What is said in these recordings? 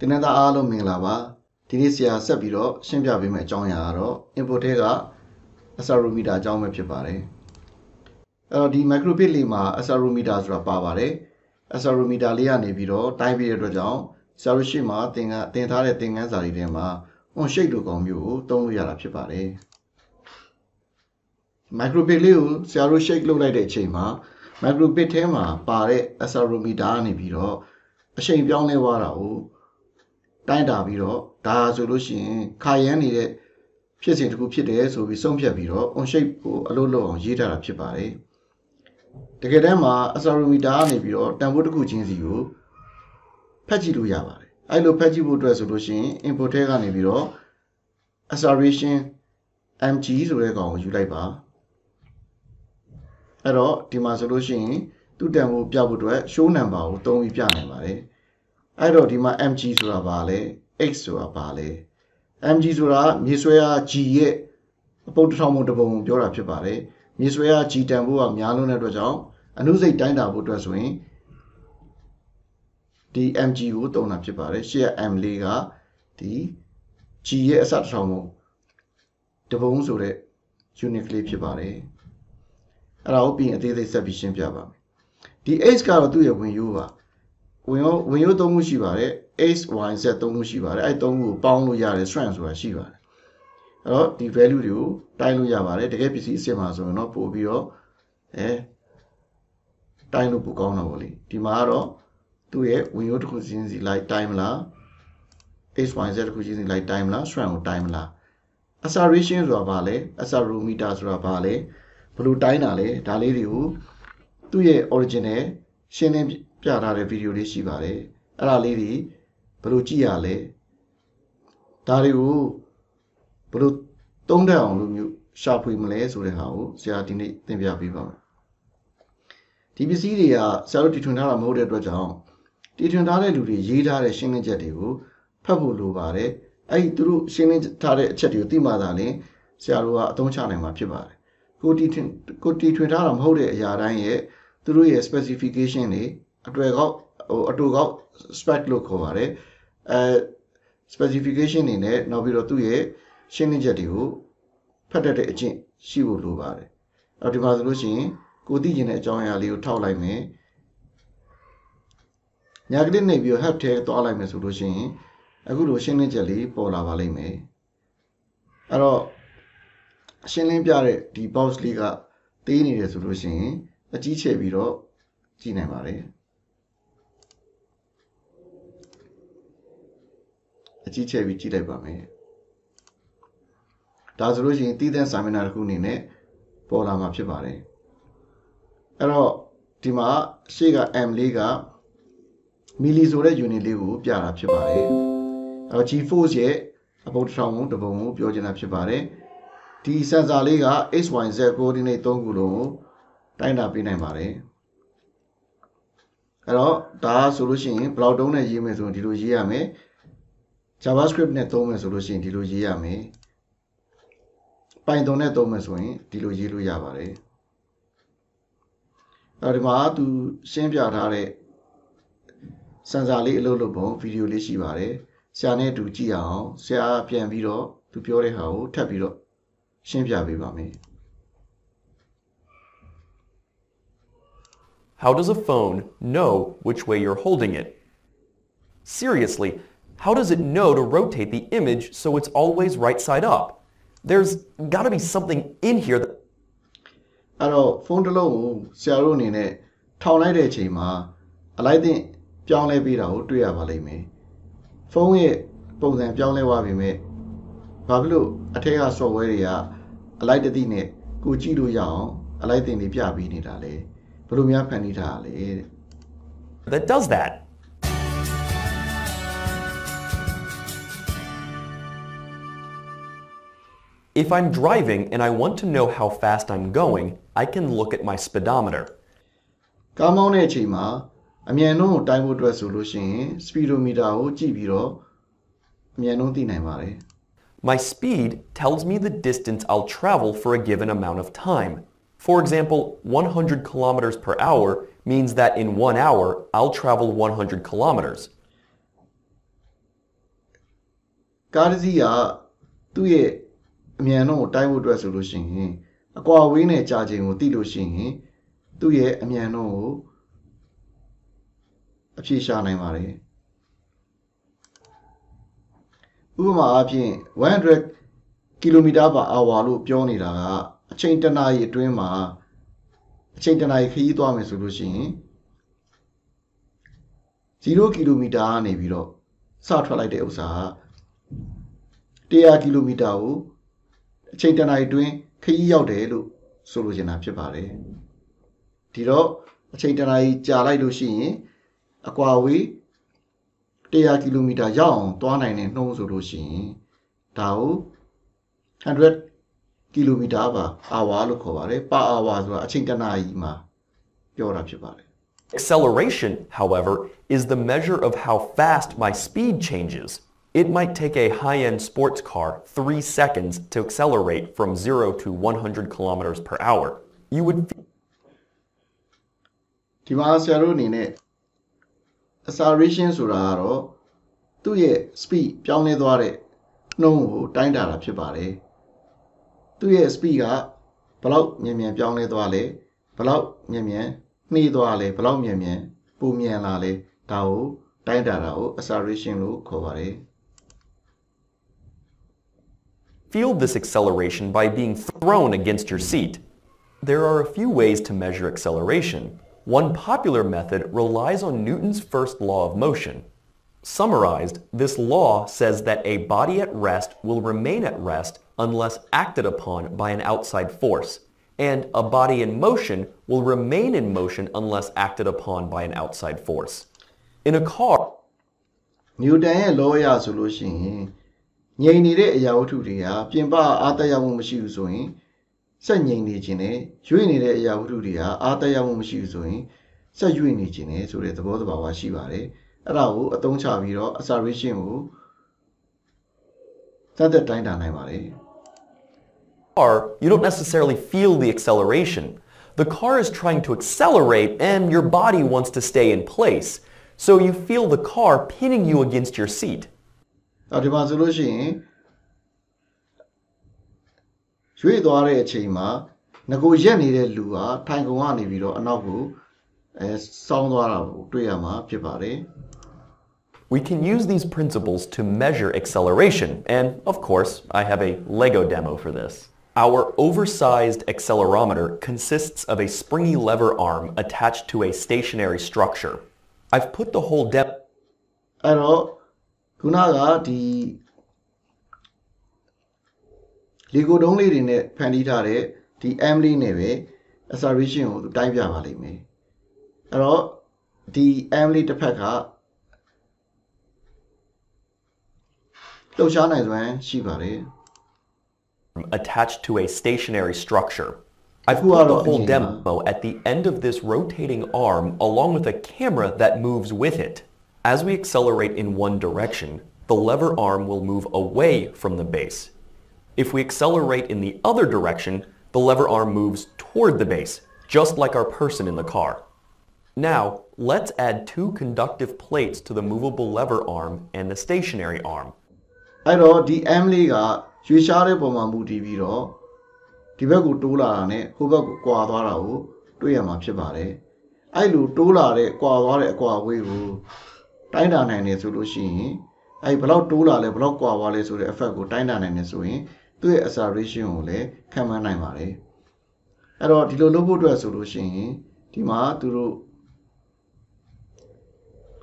တင်းနေတာအားလုံးမင်္ဂလာပါဒီနေ့ဆရာဆက်ပြီးတော့ရှင်းပြပေးမယ့်အကြောင်းအရာကတော့ input ထဲက accelerometer အကြောင်းပဲဖြစ်ပါတယ်အဲ့တော့ဒီ microbit လေးမှာ accelerometer ဆိုတာပါပါတယ် accelerometer လေးကနေပြီးတော့တိုင်းပြီးတဲ့အတွက်ကြောင့်ဆရာတို့ရှေ့မှာတင်ထားတဲ့သင်ခန်းစာတွေထဲမှာ on shape လိုကောင်မျိုးကိုသုံးလို့ရတာဖြစ်ပါတယ် microbit လေးကိုဆရာတို့ shape လုပ်လိုက်တဲ့အချိန်မှာ microbit ထဲမှာပါတဲ့ accelerometer ကနေပြီးတော့အချိန်ပြောင်းလဲသွားတာကိုတိုင်းတာပြီးတော့ဒါဆိုလို့ရှိရင်ခါရမ်းနေတဲ့ဖြစ်စဉ်တစ်ခုဖြစ်တယ်ဆိုပြီးဆုံးဖြတ်ပြီးတော့ on shape ကိုအလုပ်လုပ်အောင်ရေးထားတာဖြစ်ပါတယ်တကယ်တမ်းမှာ accelerometer ကနေပြီးတော့တန်ဖိုးတစ်ခုချင်းစီကိုဖတ်ကြည့်လို့ရပါတယ်အဲ့လိုဖတ်ကြည့်ဖို့အတွက်ဆိုလို့ရှိရင် input ထဲကနေပြီးတော့ acceleration mg ဆိုတဲ့ကောင်ကိုယူလိုက်ပါအဲ့တော့ဒီမှာဆိုလို့ရှိရင်သူ့တန်ဖိုးပြဖို့အတွက် show number ကိုသုံးပြီးပြနိုင်ပါတယ်အဲ့တော့ဒီမှာ mg ဆိုတာဘာလဲ x ဆိုတာဘာလဲ mg ဆိုတာမြေဆွဲအား g ရဲ့အပုတ်တစ်ထောင်ပုံတစ်ပုံကိုပြောတာဖြစ်ပါတယ်မြေဆွဲအား g တန်ဖိုးကများလွန်းတဲ့အတွက်ကြောင့်အနုစိတ်တိုင်းတာဖို့အတွက်ဆိုရင်ဒီ mg ကိုသုံးတာဖြစ်ပါတယ်ရှေ့က m လေးကဒီ g ရဲ့အစတစ်ထောင်ပုံတစ်ပုံဆိုတဲ့ unit ကလေးဖြစ်ပါတယ်အဲ့ဒါကိုပြီးရင်အသေးစိတ်ဆက်ပြီးရှင်းပြပါမယ်ဒီ x ကတော့သူ့ရဲ့ဝင်ရိုးပါဝင်ရိုးသုံးခုရှိပါတယ် x y z သုံးခုရှိပါတယ်အဲ့သုံးခုကိုပေါင်းလို့ရတယ် strand ဆိုတာရှိပါတယ်အဲ့တော့ဒီ value တွေကိုတိုင်းလို့ရပါတယ်တကယ်ပစ္စည်းအစစ်မှာဆိုရင်တော့ပို့ပြီးတော့တိုင်းလို့ပိုကောင်းတာပေါ့လေဒီမှာကတော့သူ့ရဲ့ဝင်ရိုးတစ်ခုချင်းစီလိုက်တိုင်းမလား x y z တစ်ခုချင်းစီလိုက်တိုင်းမလား strand ကိုတိုင်းမလား acceleration ဆိုတာဘာလဲ accelerometer ဆိုတာဘာလဲဘယ်လိုတိုင်းတာလဲဒါလေးတွေကိုသူ့ရဲ့ original ရှင်းလင်းပြထားတဲ့ဗီဒီယိုလေးရှိပါတယ်အဲ့ဒါလေးတွေဘယ်လိုကြည့်ရလဲဒါတွေကိုဘယ်လိုသုံးတတ်အောင်လို့မျိုးရှာဖွေမလဲဆိုတဲ့ဟာကိုဆရာဒီနေ့သင်ပြပေးပါမယ်ဒီပစ္စည်းတွေကဆရာတို့တီထွင်ထားတာမဟုတ်တဲ့အတွက်ကြောင့်တီထွင်ထားတဲ့လူတွေရေးထားတဲ့ရှင်းလင်းချက်တွေကိုဖတ်ဖို့လိုပါတယ်အဲ့ဒီသူတို့ရှင်းလင်းထားတဲ့အချက်တွေကိုသိမှသာလျှင်ဆရာတို့ကအသုံးချနိုင်မှာဖြစ်ပါတယ်ကိုတီထွင်ထားတာမဟုတ်တဲ့အရာတိုင်းရဲ့သူတို့ရဲ့ specification တွေအတူကောက် spec လို့ခေါ်ပါတယ်specification တွေနဲ့နောက်ပြီးတော့သူ့ရဲ့ရှင်းလင်းချက်တွေကိုဖတ်တတ်တဲ့အကျင့်ရှိဖို့လိုပါတယ်အဲ့ဒီမှာဆိုလို့ရှိရင်ကိုသိကျင်တဲ့အကြောင်းအရာလေးကိုထောက်လိုက်မယ်ညာကလစ်နေပြီးတော့ help ထဲသွားလိုက်မယ်ဆိုလို့ရှိရင်အခုလိုရှင်းလင်းချက်လေးပေါ်လာပါလိမ့်မယ်အဲ့တော့ရှင်းလင်းပြတဲ့ဒီ box လေးကသေးနေတယ်ဆိုလို့ရှိရင်အကြီးချဲ့ပြီးတော့ကြည့်နိုင်ပါတယ်အကြီးချဲ့ပြီးကြည့်လိုက်ပါမယ်ဒါဆိုလို့ရှိရင်တည်တဲ့ seminar တစ်ခုအနေနဲ့ပေါ်လာမှာဖြစ်ပါတယ်အဲ့တော့ဒီမှာရှေ့က m လေးကမီလီဆိုတဲ့ unit လေးကိုပြတာဖြစ်ပါတယ်အဲ့တော့ g-force ရဲ့အပုတ်တစ်ထောင်ပုံတစ်ပုံကိုပြောချင်တာဖြစ်ပါတယ်ဒီ sensor လေးက x y z coordinate 3ခုလုံးကိုတိုင်းတာပေးနိုင်ပါတယ်အဲ့တော့ဒါဆိုလို့ရှိရင်ဘယ်လောက်တုံးနဲ့ရေးမယ်ဆိုရင်ဒီလိုရေးရမယ် JavaScript နဲ့သုံးမယ်ဆိုလို့ရှိရင်ဒီလိုရေးရမယ် Python နဲ့သုံးမယ်ဆိုရင်ဒီလိုရေးလို့ရပါတယ်အဲ့ဒီမှာသူရှင်းပြထားတဲ့ sensor လေးအလုပ်လုပ်ပုံဗီဒီယိုလေးရှိပါတယ်ဆရာနဲ့အတူကြည့်အောင်ဆရာပြန်ပြီးတော့သူပြောတဲ့ဟာကိုထပ်ပြီးတော့ရှင်းပြပေးပါမယ် How does a phone know which way you're holding it? Seriously, how does it know to rotate the image so it's always right side up? There's got to be something in here that... အဲ့တော့ဖုန်းတစ်လုံးကိုဆရာတို့အနေနဲ့ထောင်လိုက်တဲ့အချိန်မှာအလိုက်တင်ပြောင်းလဲပေးတာကိုတွေ့ရပါလိမ့်မယ်ဖုန်းရဲ့ပုံစံပြောင်းလဲသွားပြီမဲ့ဘာဖြစ်လို့အထက်က software တွေကအလိုက်တသိနဲ့ကိုကြည့်လို့ရအောင်အလိုက်တင်တွေပြပေးနေတာလဲဘယ်လိုများဖန်တီးထားရလဲတဲ့ that does that. If I'm driving and I want to know how fast I'm going, I can look at my speedometer. ကားမောင်းတဲ့အချိန်မှာအမြန်နှုန်းကိုတိုင်းဖို့အတွက်ဆိုလို့ရှိရင် speedometer ကိုကြည့်ပြီးတော့အမြန်နှုန်းသိနိုင်ပါတယ် My speed tells me the distance I'll travel for a given amount of time. For example, 100 kilometers per hour means that in 1 hour, I'll travel 100 kilometers. ကားတစ်စီးကသူ့ရဲ့အမြန်နှုန်းကိုတိုင်းဖို့အတွက်ဆိုလို့ရှိရင်အကွာအဝေးနဲ့ကြာချိန်ကိုသိလို့ရှိရင်သူ့ရဲ့အမြန်နှုန်းကိုအဖြေရှာနိုင်ပါတယ်ဥပမာအားဖြင့်100 km/h လို့ပြောနေတာကအချိန်တစ်နာရီအတွင်းမှာအချိန်တစ်နာရီခရီးသွားမယ်ဆိုလို့ရှိရင်0 km ကနေပြီးတော့စထွက်လိုက်တဲ့ဥစ္စာ100 km ကိုအချိန်တစ်နာရီအတွင်းခရီးရောက်တယ်လို့ဆိုလိုချင်တာဖြစ်ပါတယ်ဒီတော့အချိန်တစ်နာရီကြာလိုက်လို့ရှိရင်အကွာအဝေး100 km ရောက်အောင်သွားနိုင်တဲ့နှုန်းဆိုလို့ရှိရင်ဒါကို100 km/h လို့ခေါ်ပါတယ် per hour ဆိုတာအချိန်တစ်နာရီမှာပြောတာဖြစ်ပါတယ် Acceleration, however, is the measure of how fast my speed changes. It might take a high-end sports car 3 seconds to accelerate from 0 to 100 kilometers per hour. You would ဒီမှာဆရာတို့အနေနဲ့ acceleration ဆိုတာကတော့သူ့ရဲ့ speed ပြောင်းလဲသွားတဲ့နှုန်းကိုတိုင်းတာတာဖြစ်ပါတယ်သူ့ရဲ့ speed ကဘယ်လောက်မြန်မြန်ပြောင်းလဲသွားလဲဘယ်လောက်မြန်မြန်နှေးသွားလဲဘယ်လောက်မြန်မြန်ပိုမြန်လာလဲဒါကိုတိုင်းတာတာကို acceleration လို့ခေါ်ပါတယ် feel this acceleration by being thrown against your seat. There are a few ways to measure acceleration. One popular method relies on Newton's first law of motion. Summarized, this law says that a body at rest will remain at rest unless acted upon by an outside force, and a body in motion will remain in motion unless acted upon by an outside force. In a car, Newton ရဲ့ law အရဆိုလို့ရှိရင်ငြိမ်နေတဲ့အရာဝတ္ထုတွေကပြင်ပအားသက်ရောက်မှုမရှိဘူးဆိုရင်ဆက်ငြိမ်နေခြင်းနဲ့ရွေ့နေတဲ့အရာဝတ္ထုတွေကအားသက်ရောက်မှုမရှိဘူးဆိုရင်ဆက်ရွေ့နေခြင်းနဲ့ဆိုတဲ့သဘောတဘာဝရှိပါတယ်အဲ့ဒါကိုအသုံးချပြီးတော့ acceleration ကိုစသက်တိုင်းတာနိုင်ပါတယ် you don't necessarily feel the acceleration. The car is trying to accelerate and your body wants to stay in place. So you feel the car pinning you against your seat. ဒီမှာဆိုလို့ရှိရင်ရွေ့သွားတဲ့အချိန်မှာငကိုရက်နေတဲ့လူဟာထိုင်ကုန်ကနေပြီးတော့အနောက်ကိုစောင်းသွားတာကိုတွေ့ရမှာဖြစ်ပါတယ် We can use these principles to measure acceleration, and of course, I have a Lego demo for this. Our oversized accelerometer consists of a springy lever arm attached to a stationary structure. I've put the whole demo အဲ့တော့ခုနကဒီ Lego တုံးလေးတွေနဲ့ဖန်တီးထားတဲ့ဒီ M လေးနဲ့ပဲ acceleration ကိုသူတိုင်းပြပါလိမ့်မယ်အဲ့တော့ဒီ M လေးတစ်ဖက်ကလှုပ်ရှားနိုင်စွမ်းရှိပါတယ် attached to a stationary structure. I've put the whole demo at the end of this rotating arm along with a camera that moves with it. As we accelerate in one direction, the lever arm will move away from the base. If we accelerate in the other direction, the lever arm moves toward the base, just like our person in the car. Now, let's add 2 conductive plates to the movable lever arm and the stationary arm. အဲ့တော့ဒီ M လေးကရွေ့ရှားတဲ့ပုံမှာမူတည်ပြီးတော့ဒီဘက်ကိုတိုးလာတာနဲ့ဟိုဘက်ကိုကွာသွားတာကိုတွေ့ရမှာဖြစ်ပါတယ်အဲ့လိုတိုးလာတဲ့ကွာသွားတဲ့အကွာအဝေးကိုတိုင်းတာနိုင်တယ်ဆိုလို့ရှိရင်အဲ့ဘယ်လောက်တိုးလာလဲဘယ်လောက်ကွာသွားလဲဆိုတဲ့ effect ကိုတိုင်းတာနိုင်တယ်ဆိုရင်သူ့ရဲ့ acceleration ကိုလည်းခံမှန်းနိုင်ပါတယ်အဲ့တော့ဒီလိုလုပ်ဖို့အတွက်ဆိုလို့ရှိရင်ဒီမှာသူတို့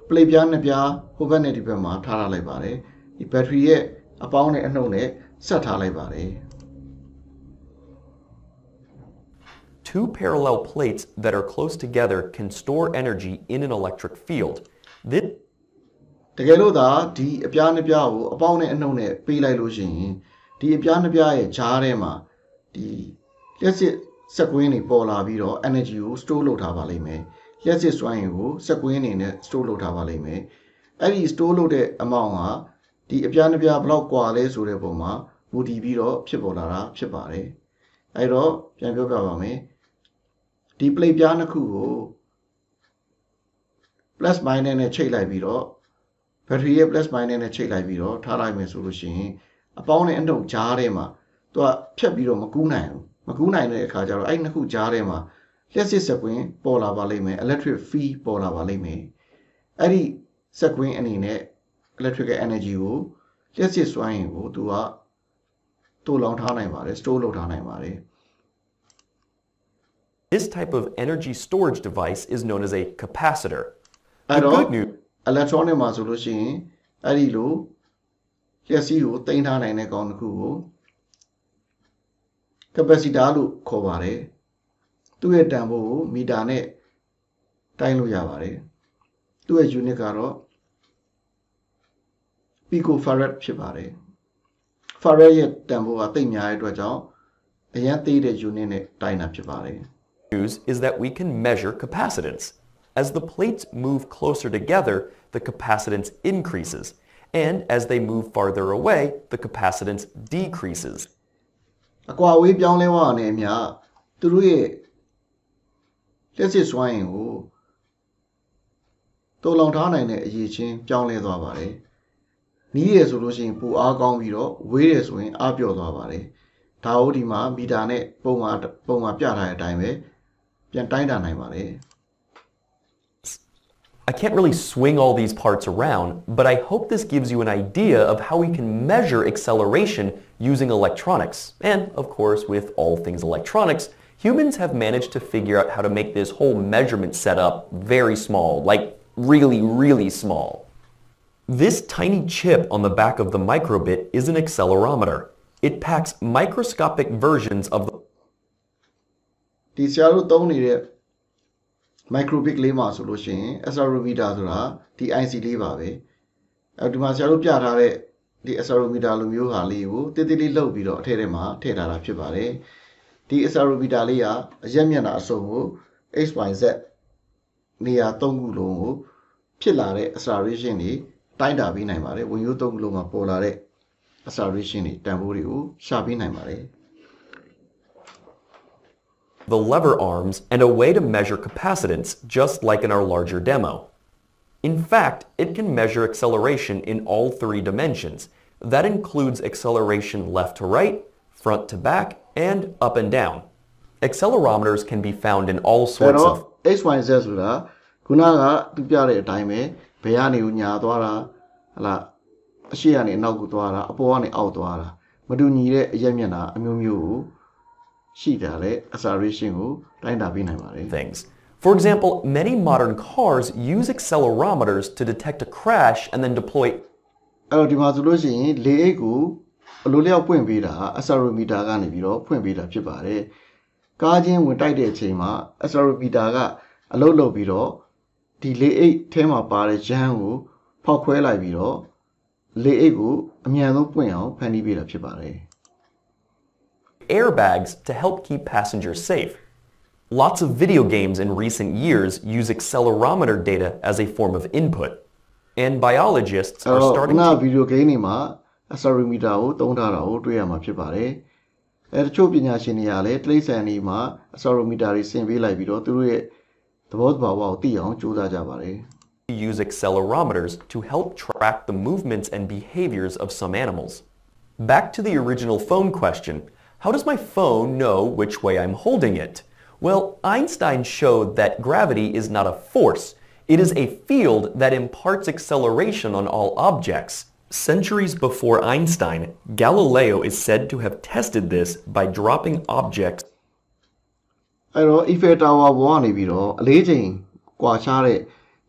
plate ပြားနှစ်ပြားဟိုဘက်နဲ့ဒီဘက်မှာထားထားလိုက်ပါတယ်ဒီ battery ရဲ့အပေါင်းနဲ့အနှုတ်နဲ့ဆက်ထားလိုက်ပါတယ် 2 parallel plates that are close together can store energy in an electric field. This တကယ်လို့သာဒီအပြားနှစ်ပြားကိုအပေါင်းနဲ့အနှုတ်နဲ့ပေးလိုက်လို့ရှိရင်ဒီအပြားနှစ်ပြားရဲ့ဂျားထဲမှာဒီလျှက်စစ်စက်ကွင်းတွေပေါ်လာပြီးတော့ energy ကို store လုပ်ထားပါလိမ့်မယ်လျှက်စစ်စွမ်းရည်ကိုစက်ကွင်းတွေနဲ့ store လုပ်ထားပါလိမ့်မယ်အဲ့ဒီ store လုပ်တဲ့ amount ဟာဒီအပြားနှစ်ပြားဘယ်လောက်ကွာလဲဆိုတဲ့ပုံမှာမူတည်ပြီးတော့ဖြစ်ပေါ်လာတာဖြစ်ပါတယ်အဲ့တော့ပြန်ပြောပြပါမယ်ဒီ plate ပြားနှစ်ခုကို plus minus နဲ့ချိတ်လိုက်ပြီးတော့ battery ရဲ့ plus minus နဲ့ချိန်လိုက်ပြီးတော့ထားလိုက်မယ်ဆိုလို့ရှိရင်အပေါင်းနဲ့အနှုတ်ကြားထဲမှာသူကဖြတ်ပြီးတော့မကူးနိုင်ဘူးမကူးနိုင်တဲ့အခါကျတော့အဲ့နှစ်ခုကြားထဲမှာလျှက်စစ်စက်ကွင်းပေါ်လာပါလိမ့်မယ် electric field ပေါ်လာပါလိမ့်မယ်အဲ့ဒီစက်ကွင်းအနေနဲ့ electrical energy ကိုလျှက်စစ်စွမ်းအင်ကိုသူကတိုးလောင်ထားနိုင်ပါတယ် store လုပ်ထားနိုင်ပါတယ် This type of energy storage device is known as a capacitor. The အဲ့တော့ good news electronic မှာဆိုလို့ရှိရင်အဲ့ဒီလိုလျှက်စီးကိုတင်ထားနိုင်တဲ့ကောင်တစ်ခုကို capacitor လို့ခေါ်ပါတယ်သူ့ရဲ့တန်ဖိုးကိုမီတာနဲ့တိုင်းလို့ရပါတယ်သူ့ရဲ့ unit ကတော့ picofarad ဖြစ်ပါတယ် farad ရဲ့တန်ဖိုးကတိတ်များတဲ့အတွက်ကြောင့်အရင်သေးတဲ့ unit နဲ့တိုင်းတာဖြစ်ပါတယ် news is that we can measure capacitance. As the plates move closer together, the capacitance increases, and as they move farther away, the capacitance decreases. အကွာအဝေးပြောင်းလဲသွားတဲ့အမျှသူတို့ရဲ့လျှက်စစ်စွမ်းအင်ကိုတိုးလောင်ထားနိုင်တဲ့အရေးချင်းပြောင်းလဲသွားပါတယ်။နီးရဆိုလို့ရှိရင်ပိုအားကောင်းပြီးတော့ဝေးရဆိုရင်အားပျော့သွားပါတယ်။ဒါဟုတ်ဒီမှာမီတာနဲ့ပုံမှန်ပြထားတဲ့အတိုင်းပဲပြန်တိုင်းတာနိုင်ပါတယ်။ I can't really swing all these parts around, but I hope this gives you an idea of how we can measure acceleration using electronics. And, of course, with all things electronics, humans have managed to figure out how to make this whole measurement setup very small, like really, really small. This tiny chip on the back of the Microbit is an accelerometer. It packs microscopic versions of the ဒီဆရာတို့သုံးနေတဲ့ Microbit လေးမှာဆိုလို့ရှိရင် Accelerometer ဆိုတာဒီ IC လေးပါပဲအဲဒီမှာဆရာတို့ပြထားတဲ့ဒီ Accelerometer လိုမျိုးဟာလေးကိုတိတိလေးလှုပ်ပြီးတော့အထက်ထဲမှာထည့်ထားတာဖြစ်ပါတယ်ဒီ Accelerometer လေးကအရက်မျက်နှာအစုံကို XYZ နေရာ၃ခုလုံးကိုဖြစ်လာတဲ့ acceleration တွေတိုင်းတာပေးနိုင်ပါတယ်ဝင်ရိုး၃ခုလုံးမှာပေါ်လာတဲ့ acceleration တွေတန်ဖိုးတွေကိုရှာပေးနိုင်ပါတယ် the lever arms and a way to measure capacitance, just like in our larger demo. In fact, it can measure acceleration in all three dimensions. That includes acceleration left to right, front to back, and up and down. Accelerometers can be found in all sorts of XYZ ဆိုတာခုနကသူပြတဲ့အတိုင်းပဲဘယ်ကနေညာသွားတာဟလာအရှိကနေအနောက်ကိုသွားတာအပေါ်ကနေအောက်သွားတာမတူညီတဲ့အရက်မျက်နှာအမျိုးမျိုးကိုရှိတာလေ acceleration ကိုတိုင်းတာပေးနိုင်ပါတယ် things. For example, many modern cars use accelerometers to detect a crash and then deploy အဲ့တော့ဒီမှာဆိုလို့ရှိရင်လေအိတ်ကိုအလိုလျောက်ဖွင့်ပေးတာ accelerometer ကနေပြီးတော့ဖွင့်ပေးတာဖြစ်ပါတယ်ကားချင်းဝင်တိုက်တဲ့အချိန်မှာ accelerometer ကအလုပ်လုပ်ပြီးတော့ဒီလေအိတ်ထဲမှာပါတဲ့ jam ကိုဖောက်ခွဲလိုက်ပြီးတော့လေအိတ်ကိုအမြန်ဆုံးပွင့်အောင်ဖန်တီးပေးတာဖြစ်ပါတယ် airbags to help keep passengers safe. Lots of video games in recent years use accelerometer data as a form of input. And biologists are starting to video game တွေမှာ accelerometer ကိုသုံးထားတာကိုတွေ့ရမှာဖြစ်ပါတယ်။တချို့ပညာရှင်တွေကလည်းတိရစ္ဆာန်တွေမှာ accelerometer တွေဆင်ပေးလိုက်ပြီးတော့သူတို့ရဲ့သဘောတဘာဝကိုသိအောင်ကြိုးစားကြပါတယ်။ use accelerometers to help track the movements and behaviors of some animals. Back to the original phone question. How does my phone know which way I'm holding it? Well, Einstein showed that gravity is not a force. It is a field that imparts acceleration on all objects. Centuries before Einstein, Galileo is said to have tested this by dropping objects. အဲ့တော့ Eiffel Tower ဘောကနေပြီးတော့အလေးချိန်ကွာခြားတဲ့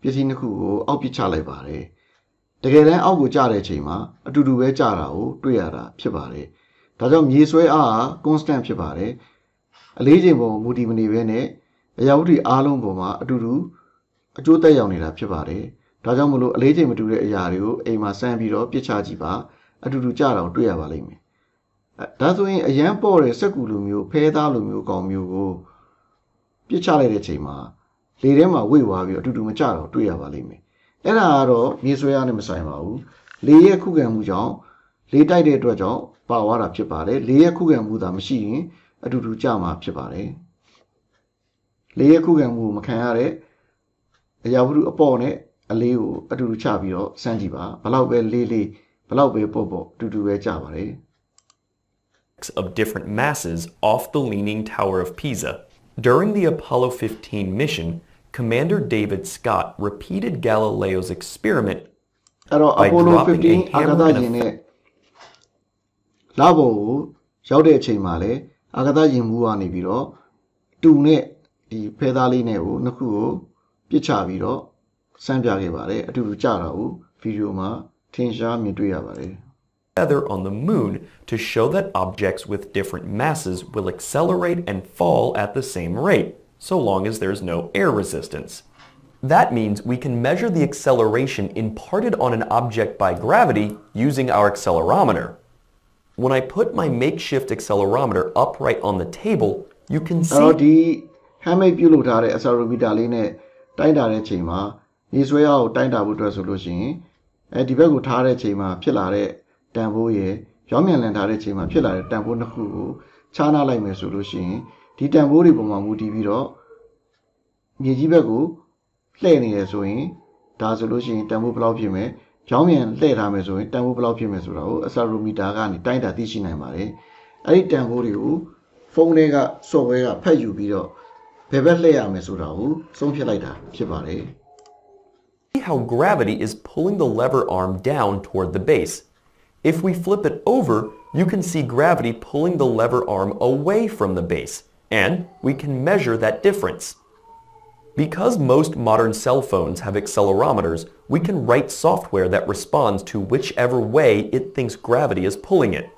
ပစ္စည်းတစ်ခုကိုအောက်ပစ်ချလိုက်ပါတယ်။တကယ်တမ်းအောက်ကိုကျတဲ့အချိန်မှာအတူတူပဲကျတာကိုတွေ့ရတာဖြစ်ပါတယ်။ဒါကြောင့်မြေဆွဲအား constant ဖြစ်ပါတယ်။အလေးချိန်ပေါ်မူတည်မနေဘဲနဲ့အရာဝတ္ထုအားလုံးပေါ်မှာအတူတူအကျိုးသက်ရောက်နေတာဖြစ်ပါတယ်။ဒါကြောင့်မလို့အလေးချိန်မတူတဲ့အရာတွေကိုအိမ်မှာစမ်းပြီးတော့ပြစ်ချကြည့်ပါအတူတူကျတာကိုတွေ့ရပါလိမ့်မယ်။ဒါဆိုရင်အရန်ပေါ့တဲ့စက်ကူလိုမျိုးဖဲသားလိုမျိုးကောင်မျိုးကိုပြစ်ချလိုက်တဲ့အချိန်မှာလေထဲမှာဝိတ်သွားပြီးအတူတူမကျတော့တွေ့ရပါလိမ့်မယ်။အဲ့ဒါကတော့မြေဆွဲအားနဲ့မဆိုင်ပါဘူး။လေရဲ့ခုခံမှုကြောင့်လေတိုက်တဲ့အတွက်ကြောင့်ပါသွားတာဖြစ်ပါတယ်။လေရဲ့ခုခံမှုသာမရှိရင်အတူတူကျမှာဖြစ်ပါတယ်။လေရဲ့ခုခံမှုမခံရတဲ့အရာဝတ္ထုအပေါ်နဲ့ အလေးကိုအတူတူချပြီးတော့စမ်းကြည့်ပါဘလောက်ပဲလေးလေးဘလောက်ပဲပေါ့ပေါ့တူတူပဲကြပါတယ် of different masses off the Leaning Tower of Pisa. During the Apollo 15 mission, Commander David Scott repeated Galileo's experiment အဲ့တော့ Apollo 15 အာကာသယာဉ်နဲ့လပေါ်ကိုရောက်တဲ့အချိန်မှာလေအာကာသယာဉ်မှူးကနေပြီးတော့တူနဲ့ဒီဖဲသားလေးနဲ့ကိုနှစ်ခုကိုပြစ်ချပြီးတော့စမ်းပြခဲ့ပါတယ်အတူတူကြတာကိုဗီဒီယိုမှာထင်ရှားမြင်တွေ့ရပါတယ် Together on the moon to show that objects with different masses will accelerate and fall at the same rate, so long as there's no air resistance. That means we can measure the acceleration imparted on an object by gravity using our accelerometer. When I put my makeshift accelerometer upright on the table, you can see... ဒီ handmade ပြုလုပ်ထားတဲ့ accelerometer လေးနဲ့တိုင်းတာတဲ့အချိန်မှာရေဆွဲအားကိုတိုင်းတာဖို့အတွက်ဆိုလို့ရှိရင်ဒီဘက်ကိုထားတဲ့အချိန်မှာဖြစ်လာတဲ့တန်ဖိုးရဲ့ပြောင်းပြန်လည်ထားတဲ့အချိန်မှာဖြစ်လာတဲ့တန်ဖိုးနှစ်ခုကိုခြားနားလိုက်မယ်ဆိုလို့ရှိရင်ဒီတန်ဖိုးတွေပုံမှာမူတည်ပြီးတော့မြေကြီးဘက်ကိုလှည့်နေရဆိုရင်ဒါဆိုလို့ရှိရင်တန်ဖိုးဘယ်လောက်ဖြစ်မယ်ပြောင်းပြန်လှည့်ထားမယ်ဆိုရင်တန်ဖိုးဘယ်လောက်ဖြစ်မယ်ဆိုတာကို accelerometer ကနေတိုင်းတာသိရှိနိုင်ပါတယ်အဲ့ဒီတန်ဖိုးတွေကိုဖုန်းထဲက software ကဖတ်ယူပြီးတော့ဘယ်ဘက်လှည့်ရမယ်ဆိုတာကိုဆုံးဖြတ်လိုက်တာဖြစ်ပါတယ် See how gravity is pulling the lever arm down toward the base. If we flip it over, you can see gravity pulling the lever arm away from the base, and we can measure that difference. Because most modern cell phones have accelerometers, we can write software that responds to whichever way it thinks gravity is pulling it.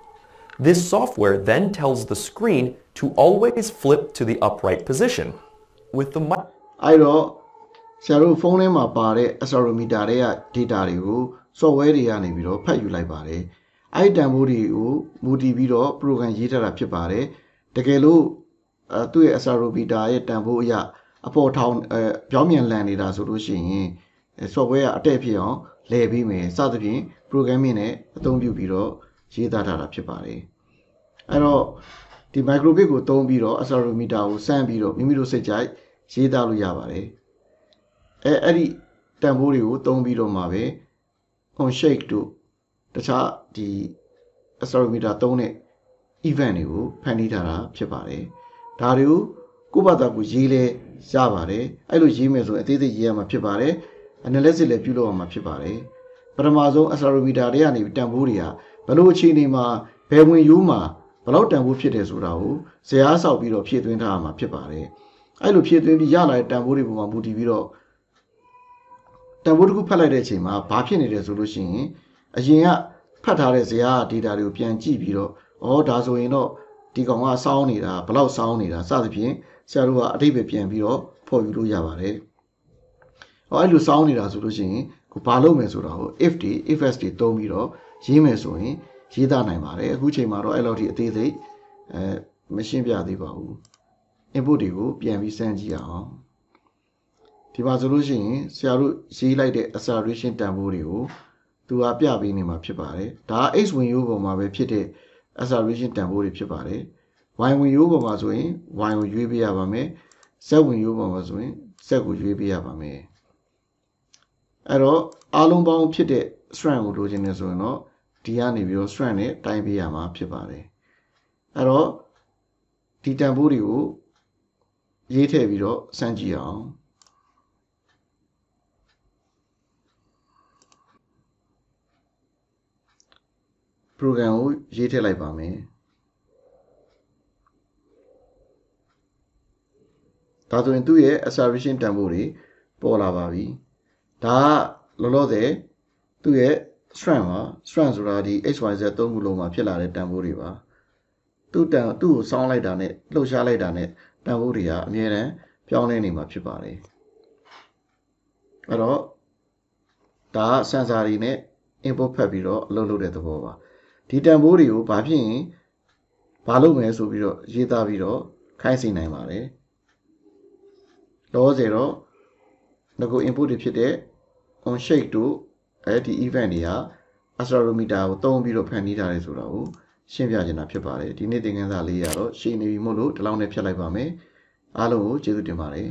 This software then tells the screen to always flip to the upright position. With theအဲ့တော့ဆရာတို့ဖုန်းထဲမှာပါတဲ့ accelerometer တွေက data တွေကို software တွေကနေပြီးတော့ဖတ်ယူလိုက်ပါတယ်အဲ့တန်ဖိုးတွေကိုမူတည်ပြီးတော့ program ရေးထားတာဖြစ်ပါတယ်တကယ်လို့သူ့ရဲ့ accelerometer ရဲ့တန်ဖိုးအရအပေါ်ထောင်ပြောင်းပြန်လည်နေတာဆိုလို့ရှိရင် software ကအတက်ဖြစ်အောင်လဲပေးမယ်စသဖြင့် programming နဲ့အသုံးပြုပြီးတော့ရေးသားထားတာဖြစ်ပါတယ်အဲ့တော့ဒီ microbit ကိုသုံးပြီးတော့ accelerometer ကိုစမ်းပြီးတော့မိမိတို့စိတ်ကြိုက်ရေးသားလို့ရပါတယ်အဲ့ဒီတန်ဖိုးတွေကိုသုံးပြီးတော့မှာပဲ on shake တို့တခြားဒီ accelerometer သုံးတဲ့ event တွေကိုဖန်တီးထားတာဖြစ်ပါတယ်ဒါတွေကိုကိုယ့်ဘာသာကိုရေးလဲရပါတယ်အဲ့လိုရေးမယ်ဆိုရင်အသေးသေးရေးရမှာဖြစ်ပါတယ် analysis လည်းပြုလုပ်ရမှာဖြစ်ပါတယ်ပထမဆုံး accelerometer တွေကနေတန်ဖိုးတွေကဘယ်လိုအခြေအနေမှာဘယ်ဝင်ရိုးမှာဘယ်လောက်တန်ဖိုးဖြစ်တယ်ဆိုတာကိုဇယားဆောက်ပြီးတော့ဖြည့်သွင်းထားရမှာဖြစ်ပါတယ်အဲ့လိုဖြည့်သွင်းပြီးရလာတဲ့တန်ဖိုးတွေပုံမှာမူတည်ပြီးတော့တန်ဖိုးတစ်ခုဖတ်လိုက်တဲ့အချိန်မှာဘာဖြစ်နေတယ်ဆိုလို့ရှိရင်အရင်ကဖတ်ထားတဲ့ဇယား data တွေကိုပြန်ကြည့်ပြီးတော့ဒါဆိုရင်တော့ဒီကောင်ကစောင်းနေတာဘယ်လောက်စောင်းနေတာစသဖြင့်ဆရာတို့ကအတိတ်ပဲပြန်ပြီးတော့ဖော်ယူလို့ရပါတယ်အဲ့လိုစောင်းနေတာဆိုလို့ရှိရင်ကိုဘာလုပ်မယ်ဆိုတာကို if တွေ ifs တွေသုံးပြီးတော့ရေးမယ်ဆိုရင်ရေးသားနိုင်ပါတယ်အခုချိန်မှာတော့အဲ့လောက်ထိအသေးစိတ်မရှင်းပြသေးပါဘူး input တွေကိုပြန်ပြီးစမ်းကြည့်အောင်ဒီမှာဆိုလို့ရှိရင်ဆရာတို့ရေးလိုက်တဲ့ acceleration တန်ဖိုးတွေကိုသူကပြပေးနေမှာဖြစ်ပါတယ်ဒါက x ဝင်ရိုးပုံမှာပဲဖြစ်တဲ့ acceleration တန်ဖိုးတွေဖြစ်ပါတယ် y ဝင်ရိုးပုံမှာဆိုရင် y ကိုရွေးပေးရပါမယ် z ဝင်ရိုးပုံမှာဆိုရင် z ကိုရွေးပေးရပါမယ်အဲ့တော့အားလုံးပေါင်းဖြစ်တဲ့ strand ကိုလိုချင်နေဆိုရင်တော့ဒီကနေပြီးတော့ strand နဲ့တိုင်းပေးရမှာဖြစ်ပါတယ်အဲ့တော့ဒီတန်ဖိုးတွေကိုရေးထည့်ပြီးတော့စမ်းကြည့်အောင်program ကိုရေးထည့်လိုက်ပါမယ်ဒါဆိုရင်သူ့ရဲ့ acceleration တန်ဖိုးတွေပေါ်လာပါပြီဒါကလောလောဆယ်သူ့ရဲ့ strand ပါ strand ဆိုတာဒီ xyz သုံးခုလုံးမှာဖြစ်လာတဲ့တန်ဖိုးတွေပါသူ့ကိုစောင်းလိုက်တာနဲ့လှုပ်ရှားလိုက်တာနဲ့တန်ဖိုးတွေကအမြဲတမ်းပြောင်းလဲနေမှာဖြစ်ပါတယ်အဲ့တော့ဒါက sensor တွေနဲ့ input ဖတ်ပြီးတော့အလုပ်လုပ်တဲ့သဘောပါဒီတန်ဖိုးတွေကိုဘာဖြစ်ရင်ဘာလုပ်မယ်ဆိုပြီးတော့ရေးသားပြီးတော့ခိုင်းစေနိုင်ပါတယ်လောဆယ်တော့ငါကို input တွေဖြစ်တဲ့ on shake တို့ဒီ event တွေက accelerometer ကိုသုံးပြီးတော့ဖန်တီးထားတယ်ဆိုတာကိုရှင်းပြချင်တာဖြစ်ပါတယ်ဒီနေ့သင်ခန်းစာလေးရတော့ရှင်းနေပြီမို့လို့ဒီလောက်နဲ့ဖြတ်လိုက်ပါမယ်အားလုံးကိုကျေးဇူးတင်ပါတယ်